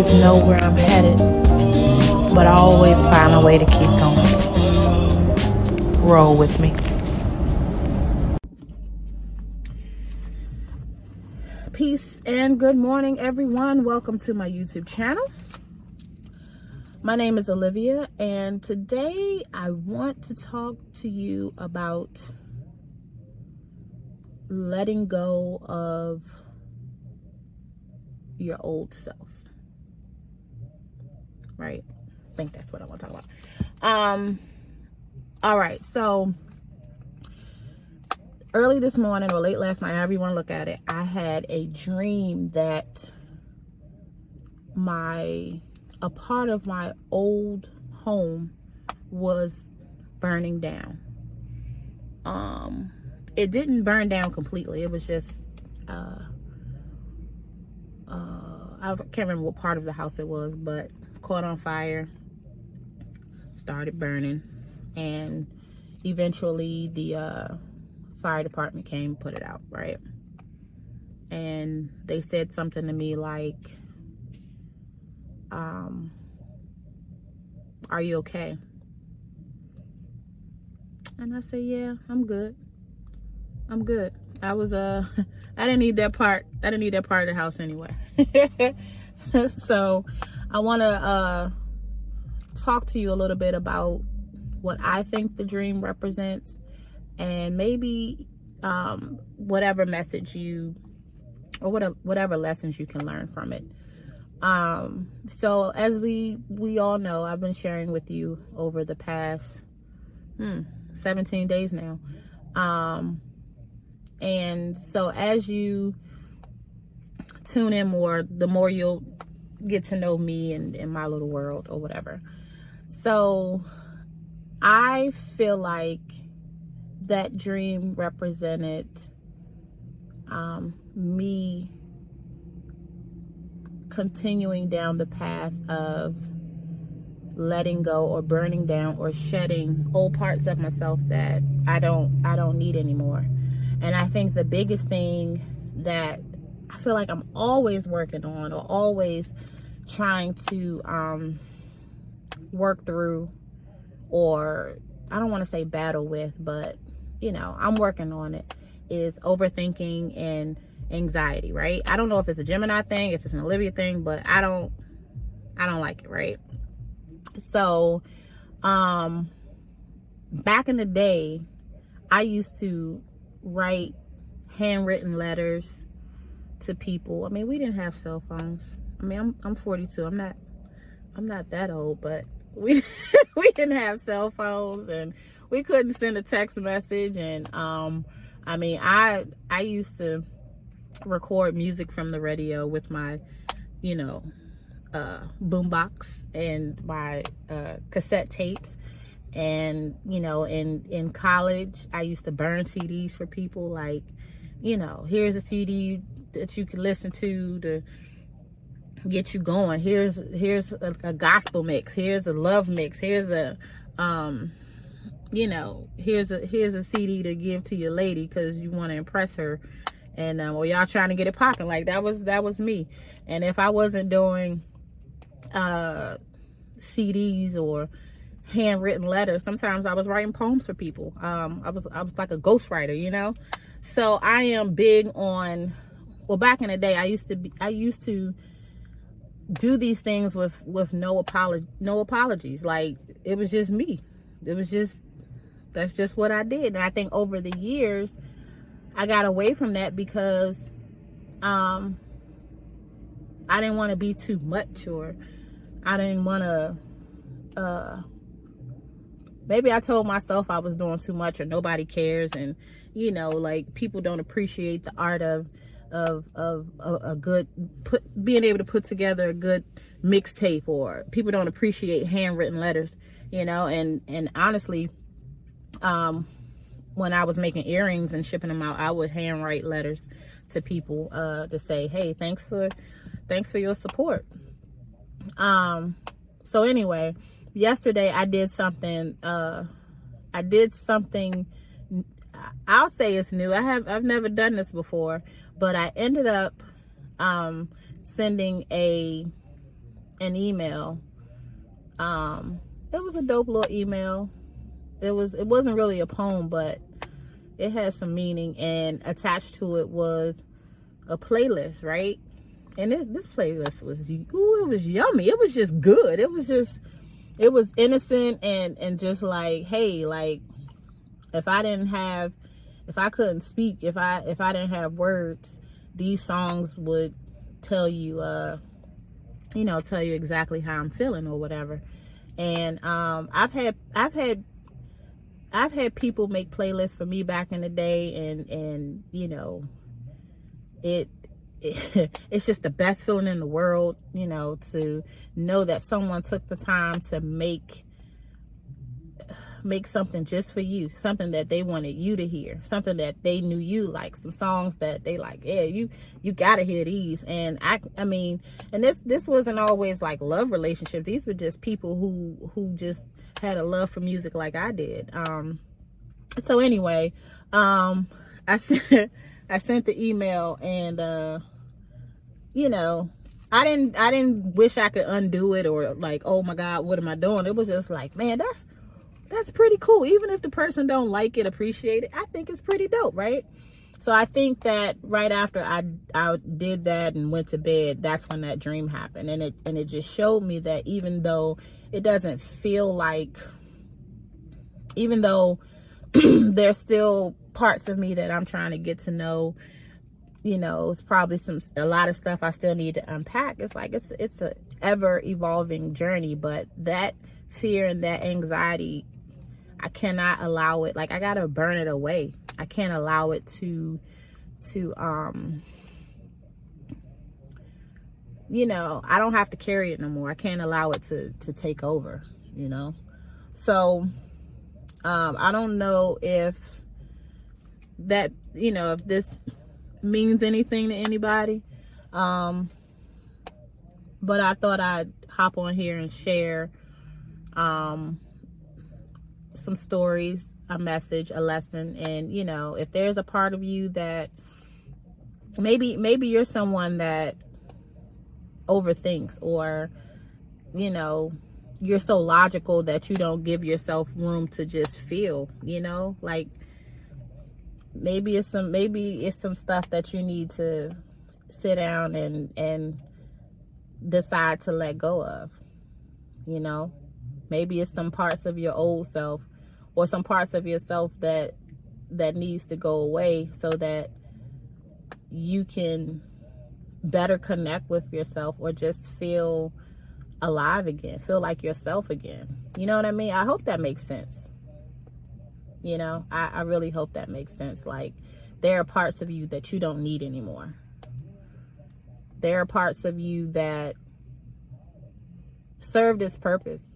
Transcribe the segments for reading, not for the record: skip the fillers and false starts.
always know where I'm headed, but I always find a way to keep going. Roll with me. Peace and good morning, everyone. Welcome to my YouTube channel. My name is Olivia, and today I want to talk to you about letting go of your old self. Right? I think that's what I want to talk about. All right, so early this morning or late last night, however you want to look at it, I had a dream that a part of my old home was burning down. It didn't burn down completely. It was just, I can't remember what part of the house it was, but caught on fire, started burning, and eventually the fire department came, put it out, right? And they said something to me like, are you okay? And I said, yeah, I'm good. I'm good. I didn't need that part. I didn't need that part of the house anyway. So I want to talk to you a little bit about what I think the dream represents, and maybe whatever message or whatever lessons you can learn from it. So as we all know, I've been sharing with you over the past 17 days now. And so as you tune in more, the more you'll get to know me and my little world or whatever. So I feel like that dream represented me continuing down the path of letting go or burning down or shedding old parts of myself that I don't need anymore. And I think the biggest thing that I feel like I'm always working on or always trying to work through, or I don't want to say battle with, but I'm working on it, is overthinking and anxiety, right? I don't know if it's a Gemini thing, if it's an Olivia thing, but I don't like it, right? So back in the day, I used to write handwritten letters to people. I mean, we didn't have cell phones. I mean, I'm 42. I'm not that old, but we didn't have cell phones, and we couldn't send a text message. And I mean, I used to record music from the radio with my boombox and my cassette tapes. And in college, I used to burn CDs for people, like, here's a CD that you can listen to get you going. Here's a gospel mix, here's a love mix, here's a here's a CD to give to your lady because you want to impress her, and or y'all trying to get it popping. Like, that was me. And if I wasn't doing CDs or handwritten letters, sometimes I was writing poems for people. I was like a ghostwriter, So I am big on, well, back in the day, I used to do these things with no apologies. Like, it was just me. That's just what I did. And I think over the years, I got away from that because I didn't want to be too much, or I didn't want to, maybe I told myself I was doing too much, or nobody cares. And, like, people don't appreciate the art of a good, being able to put together a good mixtape, or people don't appreciate handwritten letters, and honestly, when I was making earrings and shipping them out, I would handwrite letters to people to say, hey, thanks for your support. So anyway, yesterday I did something, I'll say it's new. I've never done this before, but I ended up sending a an email. It was a dope little email. It wasn't really a poem, but it had some meaning, and attached to it was a playlist, right? And this playlist was, ooh, it was yummy. It was just good. It was innocent and just like, hey, like, if I couldn't speak, if I didn't have words, these songs would tell you, tell you exactly how I'm feeling or whatever. And I've had people make playlists for me back in the day, and it's just the best feeling in the world, to know that someone took the time to make something just for you, something that they wanted you to hear, something that they knew you like, some songs that they like, yeah, you gotta hear these. And I mean, and this wasn't always like love relationships. These were just people who just had a love for music like I did. So anyway, I sent the email, and I didn't wish I could undo it, or like, oh my God, what am I doing? It was just like, man, that's pretty cool. Even if the person don't like it, appreciate it, I think it's pretty dope, right? So I think that right after I did that and went to bed, that's when that dream happened. And it just showed me that even though it doesn't feel like, even though there's still parts of me that I'm trying to get to know, it's probably a lot of stuff I still need to unpack. It's like, it's a ever evolving journey, but that fear and that anxiety, I cannot allow it. Like, I gotta burn it away. I can't allow it to I don't have to carry it no more. I can't allow it to take over, So, I don't know if that, if this means anything to anybody. But I thought I'd hop on here and share, some stories, a message, a lesson. And if there's a part of you that maybe you're someone that overthinks, or you're so logical that you don't give yourself room to just feel, like maybe it's some stuff that you need to sit down and decide to let go of. Maybe it's some parts of your old self, or some parts of yourself that needs to go away, so that you can better connect with yourself, or just feel alive again, feel like yourself again. You know what I mean? I hope that makes sense. I really hope that makes sense. Like, there are parts of you that you don't need anymore. There are parts of you that served its purpose,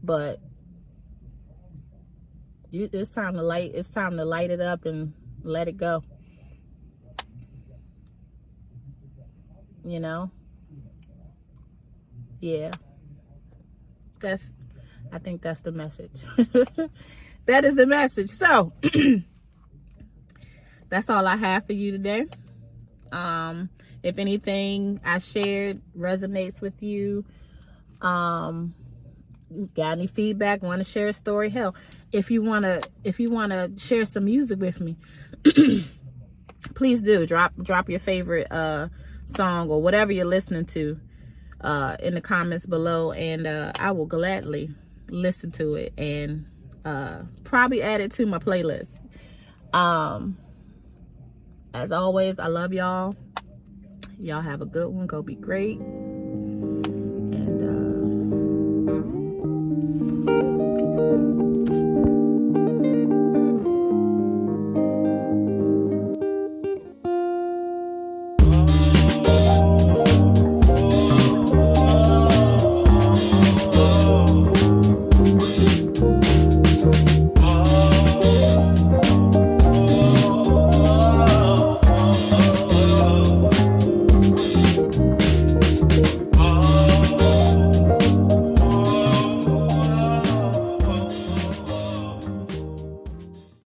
but it's time to light it up and let it go. Yeah. I think that's the message. That is the message. So that's all I have for you today. If anything I shared resonates with you, got any feedback, want to share a story, hell, if you want to share some music with me, please do. Drop your favorite song or whatever you're listening to in the comments below, and I will gladly listen to it and probably add it to my playlist. As always, I love y'all. Y'all have a good one. Go be great.